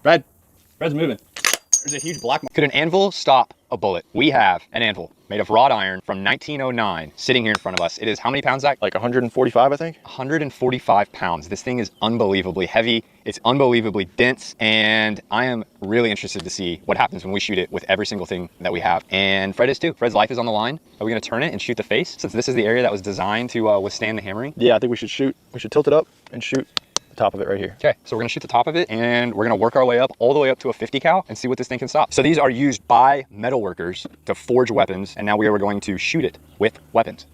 Fred's moving. There's a huge black mark. Could an anvil stop a bullet? We have an anvil made of wrought iron from 1909 sitting here in front of us. It is how many pounds, Zach? Like 145, I think. 145 pounds. This thing is unbelievably heavy. It's unbelievably dense, and I am really interested to see what happens when we shoot it with every single thing that we have. And Fred is too. Fred's life is on the line. Are we gonna turn it and shoot the face, since this is the area that was designed to withstand the hammering? Yeah, I think we should tilt it up and shoot the top of it right here. Okay, so we're gonna shoot the top of it, and we're gonna work our way up all the way up to a 50 cal and see what this thing can stop. So these are used by metal workers to forge weapons, and now we are going to shoot it with weapons.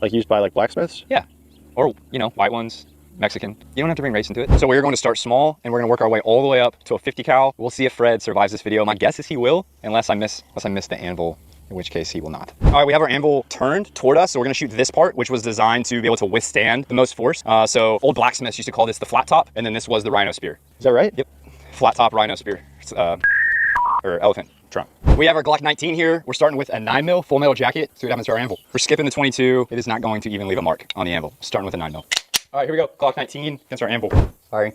Like used by like blacksmiths? Yeah, or you know, white ones, Mexican. You don't have to bring race into it. So we're going to start small, and we're gonna work our way all the way up to a 50 cal. We'll see if Fred survives this video. My guess is he will, unless I miss the anvil, in which case he will not. All right, we have our anvil turned toward us, so we're gonna shoot this part, which was designed to be able to withstand the most force. So old blacksmiths used to call this the flat top, and then this was the rhino spear. Is that right? Yep, flat top rhino spear, or elephant trunk. We have our Glock 19 here. We're starting with a 9mm full metal jacket. See what happens to our anvil. We're skipping the 22. It is not going to even leave a mark on the anvil. Starting with a 9mm. All right, here we go. Glock 19 against our anvil. Sorry.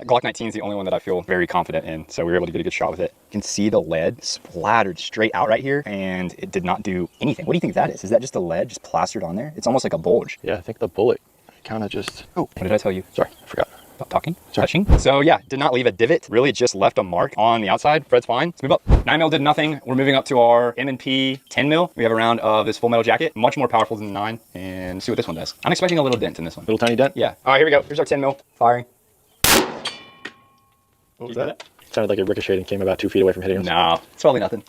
Glock 19 is the only one that I feel very confident in, so we were able to get a good shot with it. You can see the lead splattered straight out right here, and it did not do anything. What do you think that is? Is that just the lead just plastered on there? It's almost like a bulge. Yeah, I think the bullet kind of just... Oh, what did I tell you? Sorry, I forgot. Stop talking, touching. So yeah, did not leave a divot, really just left a mark on the outside. Fred's fine. Let's move up. 9mm did nothing. We're moving up to our M&P 10mm. We have a round of this full metal jacket, much more powerful than the 9, and see what this one does. I'm expecting a little dent in this one. Little tiny dent? Yeah. All right, here we go. Here's our 10mm. Firing. What was that? Sounded like it ricocheted and came about 2 feet away from hitting us. No, it's probably nothing.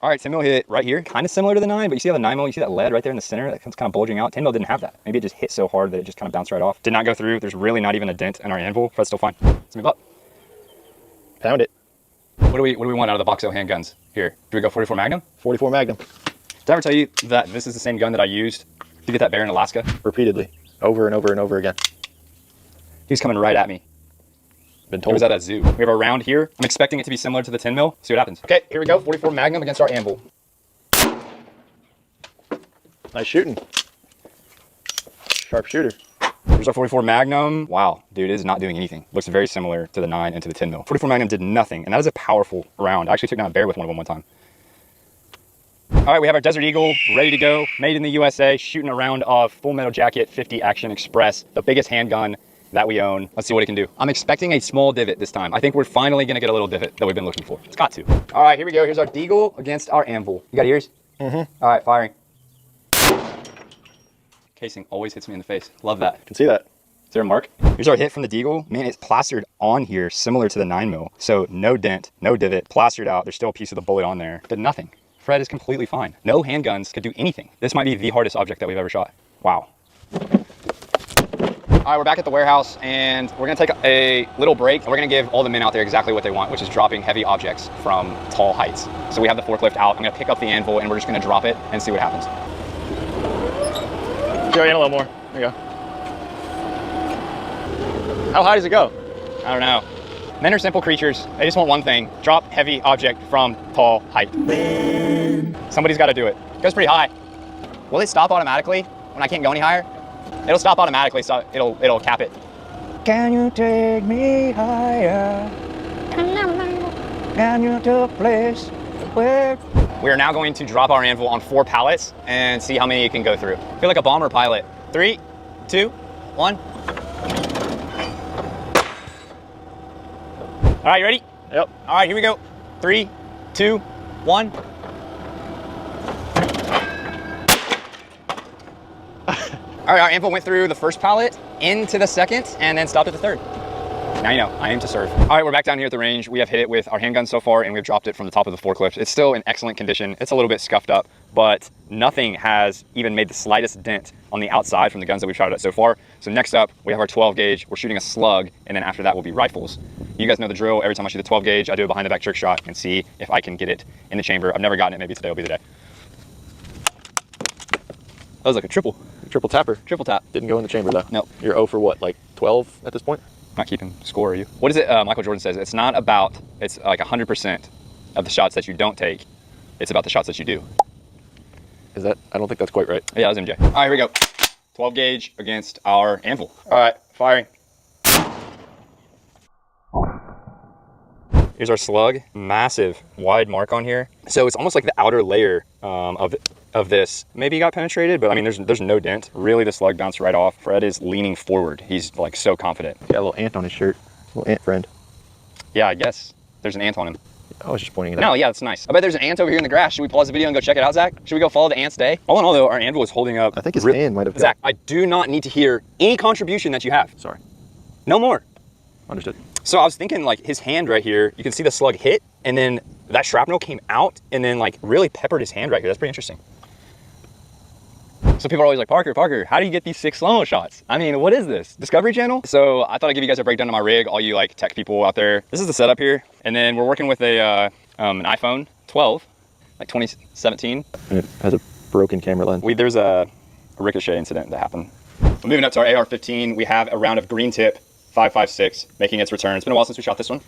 All right, 10mm hit right here, kind of similar to the 9, but you see how the 9mm, you see that lead right there in the center? That's kind of bulging out. 10mm didn't have that. Maybe it just hit so hard that it just kind of bounced right off. Did not go through. There's really not even a dent in our anvil. Fred's still fine. Let's move up. Found it. What do we want out of the Boxo handguns here? Do we go 44 Magnum? 44 Magnum. Did I ever tell you that this is the same gun that I used to get that bear in Alaska? Repeatedly. Over and over and over again. He's coming right at me. Been He told. was at a zoo. We have a round here. I'm expecting it to be similar to the 10mm. See what happens. Okay, here we go. 44 Magnum against our anvil. Nice shooting. Sharp shooter. Here's our 44 Magnum. Wow, dude, it is not doing anything. Looks very similar to the 9 and to the 10mm. 44 Magnum did nothing, and that is a powerful round. I actually took down a bear with one of them one time. All right, we have our Desert Eagle ready to go, made in the USA, shooting a round of full metal jacket 50 Action Express, the biggest handgun that we own. Let's see what it can do. I'm expecting a small divot this time. I think we're finally gonna get a little divot that we've been looking for. It's got to. All right, here we go. Here's our Deagle against our anvil. You got ears? Mm-hmm. All right, firing. Casing always hits me in the face. Love that. Can see that. Is there a mark? Here's our hit from the Deagle. Man, it's plastered on here, similar to the 9mm. So no dent, no divot, plastered out. There's still a piece of the bullet on there. Did nothing. Fred is completely fine. No handguns could do anything. This might be the hardest object that we've ever shot. Wow. All right, we're back at the warehouse, and we're gonna take a little break. We're gonna give all the men out there exactly what they want, which is dropping heavy objects from tall heights. So we have the forklift out. I'm gonna pick up the anvil, and we're just gonna drop it and see what happens. Go in a little more. There you go. How high does it go? I don't know. Men are simple creatures. They just want one thing: drop heavy object from tall height. Somebody's got to do it. It goes pretty high. Will it stop automatically when I can't go any higher? It'll stop automatically, so it'll cap it. Can you take me higher? Can you to a place where... We are now going to drop our anvil on 4 pallets and see how many it can go through. I feel like a bomber pilot. 3, 2, 1. All right, you ready? Yep. All right, here we go. 3, 2, 1. All right, our anvil went through the first pallet, into the second, and then stopped at the third. Now you know, I aim to serve. All right, we're back down here at the range. We have hit it with our handgun so far, and we've dropped it from the top of the forklift. It's still in excellent condition. It's a little bit scuffed up, but nothing has even made the slightest dent on the outside from the guns that we've shot at so far. So next up, we have our 12 gauge. We're shooting a slug, and then after that will be rifles. You guys know the drill. Every time I shoot a 12 gauge, I do a behind the back trick shot and see if I can get it in the chamber. I've never gotten it. Maybe today will be the day. That was like a triple Tapper. Triple tap. Didn't go in the chamber though. Nope. You're 0 for what, like 12 at this point? Not keeping score, are you? What is it Michael Jordan says? It's not about, it's like 100% of the shots that you don't take. It's about the shots that you do. Is that, I don't think that's quite right. Yeah, that was MJ. All right, here we go. 12 gauge against our anvil. All right, firing. Here's our slug, massive wide mark on here. So it's almost like the outer layer of this maybe got penetrated, but I mean, there's no dent. Really, the slug bounced right off. Fred is leaning forward. He's like so confident. He got a little ant on his shirt, little ant friend. Yeah, I guess there's an ant on him. I was just pointing it out. No, yeah, that's nice. I bet there's an ant over here in the grass. Should we pause the video and go check it out, Zach? Should we go follow the ant's day? All in all, though, our anvil is holding up. I think his hand might have got... Zach, I do not need to hear any contribution that you have. Sorry. No more. Understood. So I was thinking, like, his hand right here, you can see the slug hit, and then that shrapnel came out and then, like, really peppered his hand right here. That's pretty interesting. So people are always like, Parker, how do you get these 6 slow-mo shots? I mean, what is this? Discovery Channel? So I thought I'd give you guys a breakdown of my rig, all you, like, tech people out there. This is the setup here. And then we're working with an iPhone 12, like 2017. And it has a broken camera lens. There's a ricochet incident that happened. We're moving up to our AR-15. We have a round of green tip 5.56 making its return. It's been a while since we shot this one.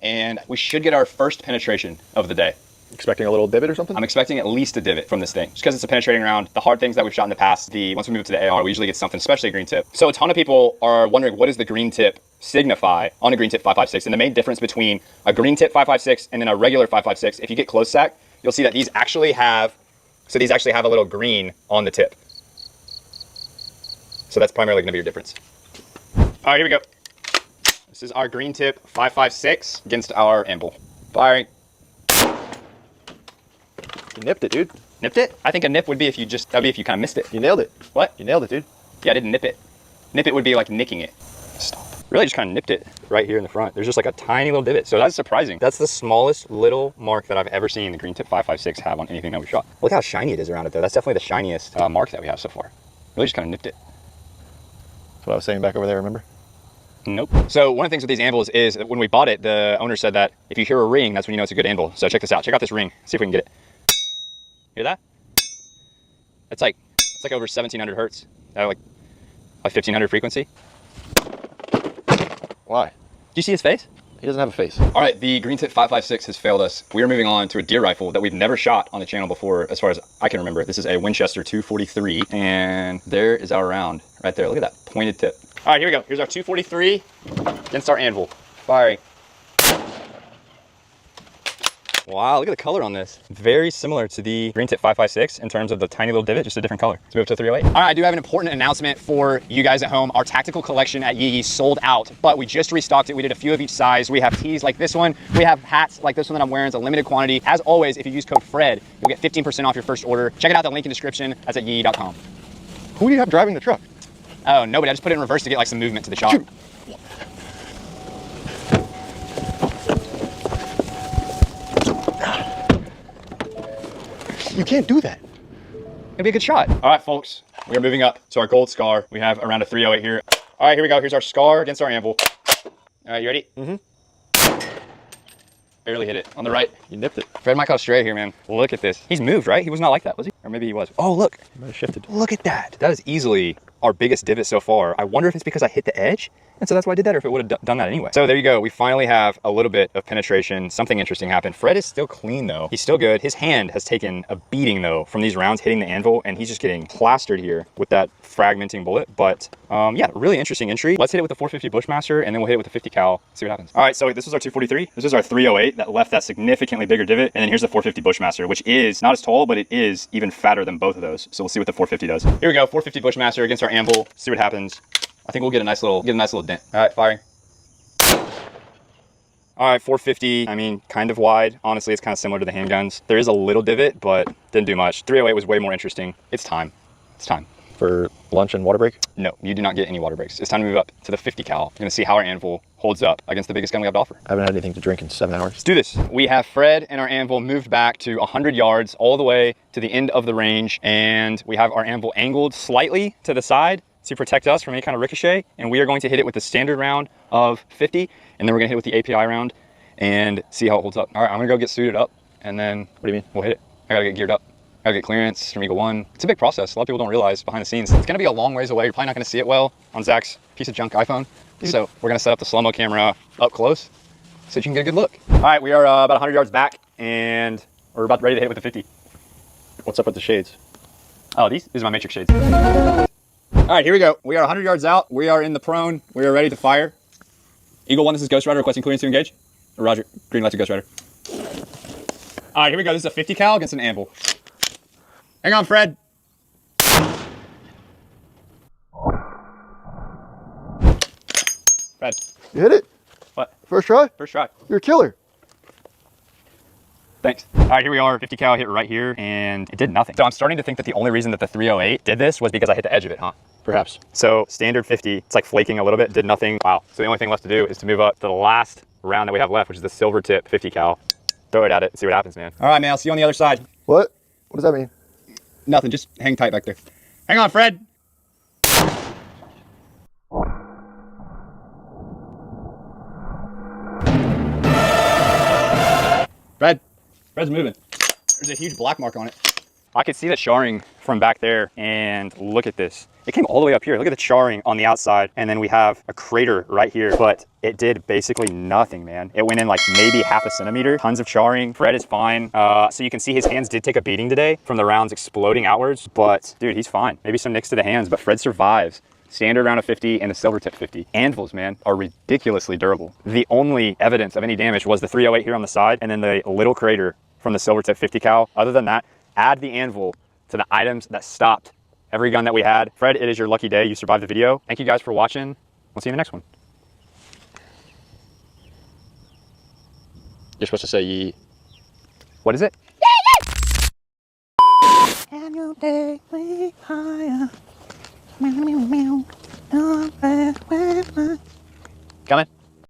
And we should get our first penetration of the day. Expecting a little divot or something? I'm expecting at least a divot from this thing, just because it's a penetrating round. The hard things that we've shot in the past, once we move to the AR, we usually get something, especially a green tip. So a ton of people are wondering, what does the green tip signify on a green tip 5.56? And the main difference between a green tip 5.56 and then a regular 5.56, if you get close, Zach, you'll see that these actually have a little green on the tip. So that's primarily gonna be your difference. All right, here we go. This is our green tip 5.56 against our anvil. Firing. You nipped it, dude. Nipped it? I think a nip would be if you kind of missed it. You nailed it. What? You nailed it, dude. Yeah, I didn't nip it. Nip it would be like nicking it. Stop. Really just kind of nipped it right here in the front. There's just like a tiny little divot. So that's surprising. That's the smallest little mark that I've ever seen the green tip 5.56 have on anything that we shot. Look how shiny it is around it though. That's definitely the shiniest mark that we have so far. Really just kind of nipped it. That's what I was saying back over there, remember? Nope. So one of the things with these anvils is that when we bought it, the owner said that if you hear a ring, that's when you know it's a good anvil. So check this out. Check out this ring. See if we can get it. Hear that? It's like over 1700 hertz. Like a 1500 frequency. Why? Do you see his face? He doesn't have a face. All right, the green tip 5.56 has failed us. We are moving on to a deer rifle that we've never shot on the channel before, as far as I can remember. This is a Winchester 243, and there is our round right there. Look at that pointed tip. All right, here we go. Here's our 243 against our anvil. Firing. Wow, look at the color on this. Very similar to the green tip 5.56 in terms of the tiny little divot, just a different color. Let's move to 308. All right, I do have an important announcement for you guys at home. Our tactical collection at Yee Yee sold out, but we just restocked it. We did a few of each size. We have tees like this one. We have hats like this one that I'm wearing. It's a limited quantity. As always, if you use code FRED, you'll get 15% off your first order. Check it out, the link in the description. That's at yeeyee.com. Who do you have driving the truck? Oh, nobody. I just put it in reverse to get like some movement to the shot. Shoot. You can't do that. It'd be a good shot. All right, folks, we are moving up to our gold scar. We have around a 308 here. All right, here we go. Here's our scar against our anvil. All right, you ready? Mm-hmm. Barely hit it on the right. You nipped it. Fred might call straight here, man. Look at this. He's moved, right? He was not like that, was he? Or maybe he was. Oh, look. He might have shifted. Look at that. That is easily our biggest divot so far. I wonder if it's because I hit the edge, and so that's why I did that, or if it would have done that anyway. So there you go. We finally have a little bit of penetration. Something interesting happened. Fred is still clean though. He's still good. His hand has taken a beating though from these rounds hitting the anvil, and he's just getting plastered here with that fragmenting bullet. But yeah, really interesting entry. Let's hit it with the 450 Bushmaster, and then we'll hit it with the 50 cal, see what happens. All right, so this was our 243. This is our 308 that left that significantly bigger divot. And then here's the 450 Bushmaster, which is not as tall, but it is even fatter than both of those. So we'll see what the 450 does. Here we go, 450 Bushmaster against our anvil. See what happens. I think we'll get a nice little dent. All right, firing. All right, 450, I mean, kind of wide. Honestly, it's kind of similar to the handguns. There is a little divot, but didn't do much. 308 was way more interesting. It's time. It's time. For lunch and water break? No, you do not get any water breaks. It's time to move up to the 50 cal. You're gonna see how our anvil holds up against the biggest gun we have to offer. I haven't had anything to drink in 7 hours. Let's do this. We have Fred and our anvil moved back to 100 yards all the way to the end of the range, and we have our anvil angled slightly to the side to protect us from any kind of ricochet, and we are going to hit it with the standard round of 50, and then we're gonna hit it with the API round and see how it holds up. All right, I'm gonna go get suited up, and then What do you mean? we'll hit it. I gotta get geared up. I gotta get clearance from Eagle One. It's a big process. A lot of people don't realize behind the scenes. It's gonna be a long ways away. You're probably not gonna see it well on Zach's piece of junk iPhone. So we're gonna set up the slow-mo camera up close so you can get a good look. All right, we are about 100 yards back, and we're about ready to hit it with the 50. What's up with the shades? Oh, these are my matrix shades. All right, here we go. We are 100 yards out. We are in the prone. We are ready to fire. Eagle One, this is Ghost Rider requesting clearance to engage. Roger. Green light to Ghost Rider. All right, here we go. This is a 50 cal against an anvil. Hang on, Fred. Fred. You hit it? What? First try? First try. You're a killer. Thanks. All right, here we are. 50 cal hit right here, and it did nothing. So I'm starting to think that the only reason that the 308 did this was because I hit the edge of it, huh? Perhaps. So standard 50, it's like flaking a little bit, did nothing. Wow. So the only thing left to do is to move up to the last round that we have left, which is the silver tip 50 cal. Throw it at it, see what happens, man. All right, man, I'll see you on the other side. What? What does that mean? Nothing, just hang tight back there. Hang on, Fred. Fred's moving. There's a huge black mark on it. I could see the charring from back there, and look at this. It came all the way up here. Look at the charring on the outside, and then we have a crater right here, but it did basically nothing, man. It went in like maybe half a centimeter, tons of charring. Fred is fine. So you can see his hands did take a beating today from the rounds exploding outwards, but dude, he's fine. Maybe some nicks to the hands, but Fred survives. Standard round of 50 and the silver tip 50. Anvils, man, are ridiculously durable. The only evidence of any damage was the 308 here on the side, and then the little crater from the silver tip 50 cal. Other than that, add the anvil to the items that stopped every gun that we had. Fred, it is your lucky day. You survived the video. Thank you guys for watching. We'll see you in the next one. You're supposed to say yee. What is it? And you take me higher. Meow, meow, meow. Coming.